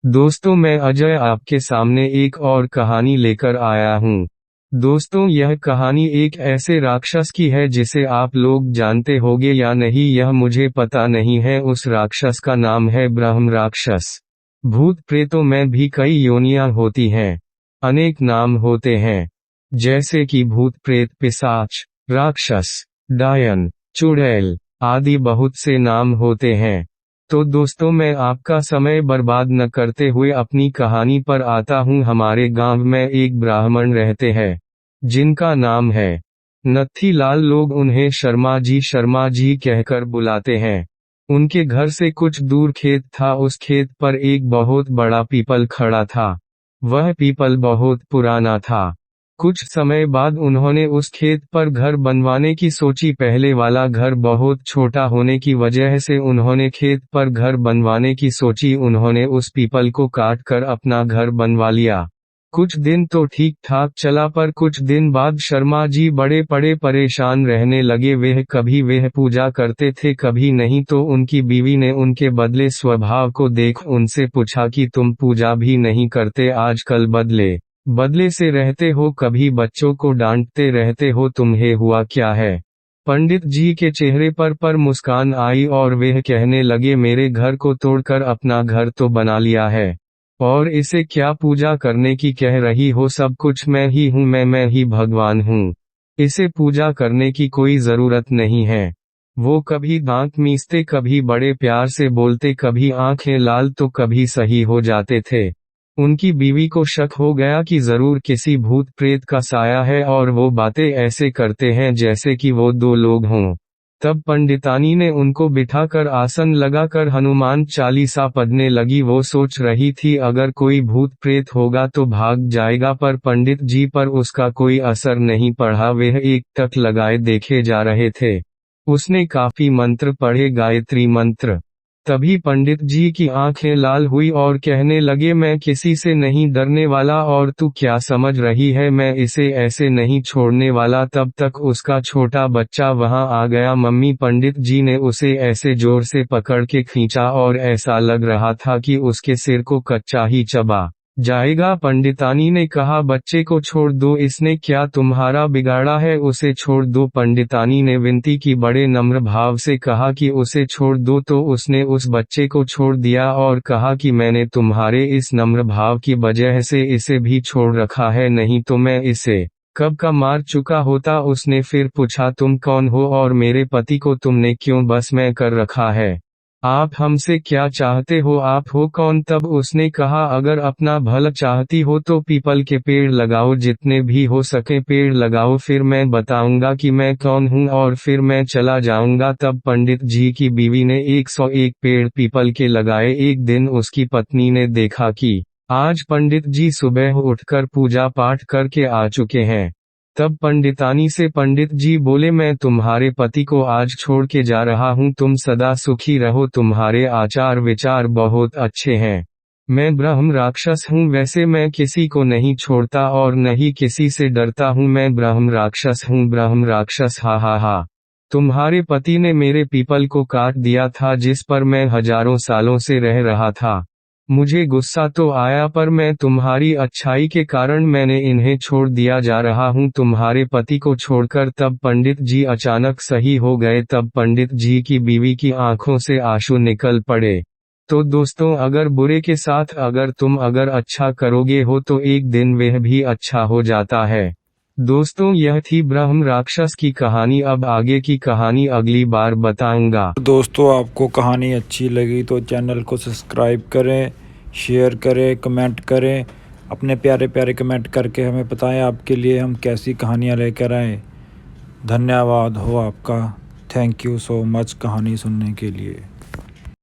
दोस्तों, मैं अजय आपके सामने एक और कहानी लेकर आया हूँ। दोस्तों, यह कहानी एक ऐसे राक्षस की है जिसे आप लोग जानते होंगे या नहीं यह मुझे पता नहीं है। उस राक्षस का नाम है ब्रह्म राक्षस। भूत प्रेतों में भी कई योनियां होती हैं। अनेक नाम होते हैं, जैसे कि भूत प्रेत, पिशाच, राक्षस, डायन, चुड़ैल आदि बहुत से नाम होते हैं। तो दोस्तों, मैं आपका समय बर्बाद न करते हुए अपनी कहानी पर आता हूँ। हमारे गांव में एक ब्राह्मण रहते हैं, जिनका नाम है नत्थी लाल। लोग उन्हें शर्मा जी कहकर बुलाते हैं। उनके घर से कुछ दूर खेत था। उस खेत पर एक बहुत बड़ा पीपल खड़ा था। वह पीपल बहुत पुराना था। कुछ समय बाद उन्होंने उस खेत पर घर बनवाने की सोची। पहले वाला घर बहुत छोटा होने की वजह से उन्होंने खेत पर घर बनवाने की सोची। उन्होंने उस पीपल को काट कर अपना घर बनवा लिया। कुछ दिन तो ठीक ठाक चला, पर कुछ दिन बाद शर्मा जी बड़े परेशान रहने लगे। वह पूजा करते थे, कभी नहीं। तो उनकी बीवी ने उनके बदले स्वभाव को देख उनसे पूछा कि तुम पूजा भी नहीं करते, आजकल बदले से रहते हो, कभी बच्चों को डांटते रहते हो, तुम्हें हुआ क्या है? पंडित जी के चेहरे पर मुस्कान आई और वे कहने लगे, मेरे घर को तोड़कर अपना घर तो बना लिया है, और इसे क्या पूजा करने की कह रही हो? सब कुछ मैं ही हूँ, मैं ही भगवान हूँ। इसे पूजा करने की कोई जरूरत नहीं है। वो कभी दांत मीसते, कभी बड़े प्यार से बोलते, कभी आंखें लाल तो कभी सही हो जाते थे। उनकी बीवी को शक हो गया कि जरूर किसी भूत प्रेत का साया है, और वो बातें ऐसे करते हैं जैसे कि वो दो लोग हों। तब पंडितानी ने उनको बिठाकर आसन लगाकर हनुमान चालीसा पढ़ने लगी। वो सोच रही थी अगर कोई भूत प्रेत होगा तो भाग जाएगा, पर पंडित जी पर उसका कोई असर नहीं पड़ा। वे एक टक लगाए देखे जा रहे थे। उसने काफी मंत्र पढ़े, गायत्री मंत्र। तभी पंडित जी की आंखें लाल हुई और कहने लगे, मैं किसी से नहीं डरने वाला, और तू क्या समझ रही है, मैं इसे ऐसे नहीं छोड़ने वाला। तब तक उसका छोटा बच्चा वहां आ गया। मम्मी, पंडित जी ने उसे ऐसे जोर से पकड़ के खींचा और ऐसा लग रहा था कि उसके सिर को कच्चा ही चबा जाएगा। पंडितानी ने कहा, बच्चे को छोड़ दो, इसने क्या तुम्हारा बिगाड़ा है, उसे छोड़ दो। पंडितानी ने विनती की, बड़े नम्र भाव से कहा कि उसे छोड़ दो। तो उसने उस बच्चे को छोड़ दिया और कहा कि मैंने तुम्हारे इस नम्र भाव की वजह से इसे भी छोड़ रखा है, नहीं तो मैं इसे कब का मार चुका होता। उसने फिर पूछा, तुम कौन हो और मेरे पति को तुमने क्यों बस में कर रखा है? आप हमसे क्या चाहते हो, आप हो कौन? तब उसने कहा, अगर अपना भला चाहती हो तो पीपल के पेड़ लगाओ, जितने भी हो सके पेड़ लगाओ, फिर मैं बताऊंगा कि मैं कौन हूँ और फिर मैं चला जाऊंगा। तब पंडित जी की बीवी ने 101 पेड़ पीपल के लगाए। एक दिन उसकी पत्नी ने देखा कि आज पंडित जी सुबह उठकर पूजा पाठ करके आ चुके हैं। तब पंडितानी से पंडित जी बोले, मैं तुम्हारे पति को आज छोड़ के जा रहा हूँ, तुम सदा सुखी रहो, तुम्हारे आचार विचार बहुत अच्छे हैं। मैं ब्रह्म राक्षस हूँ, वैसे मैं किसी को नहीं छोड़ता और न ही किसी से डरता हूँ। मैं ब्रह्म राक्षस हूँ, ब्रह्म राक्षस। हा हा हा। तुम्हारे पति ने मेरे पीपल को काट दिया था, जिस पर मैं हजारों सालों से रह रहा था। मुझे गुस्सा तो आया, पर मैं तुम्हारी अच्छाई के कारण मैंने इन्हें छोड़ दिया जा रहा हूँ, तुम्हारे पति को छोड़कर। तब पंडित जी अचानक सही हो गए। तब पंडित जी की बीवी की आंखों से आंसू निकल पड़े। तो दोस्तों, अगर बुरे के साथ अगर अच्छा करोगे हो तो एक दिन वह भी अच्छा हो जाता है। दोस्तों, यह थी ब्रह्म राक्षस की कहानी। अब आगे की कहानी अगली बार बताऊंगा। दोस्तों, आपको कहानी अच्छी लगी तो चैनल को सब्सक्राइब करें, शेयर करें, कमेंट करें। अपने प्यारे प्यारे कमेंट करके हमें बताएं आपके लिए हम कैसी कहानियाँ लेकर आएँ। धन्यवाद हो आपका। थैंक यू सो मच कहानी सुनने के लिए।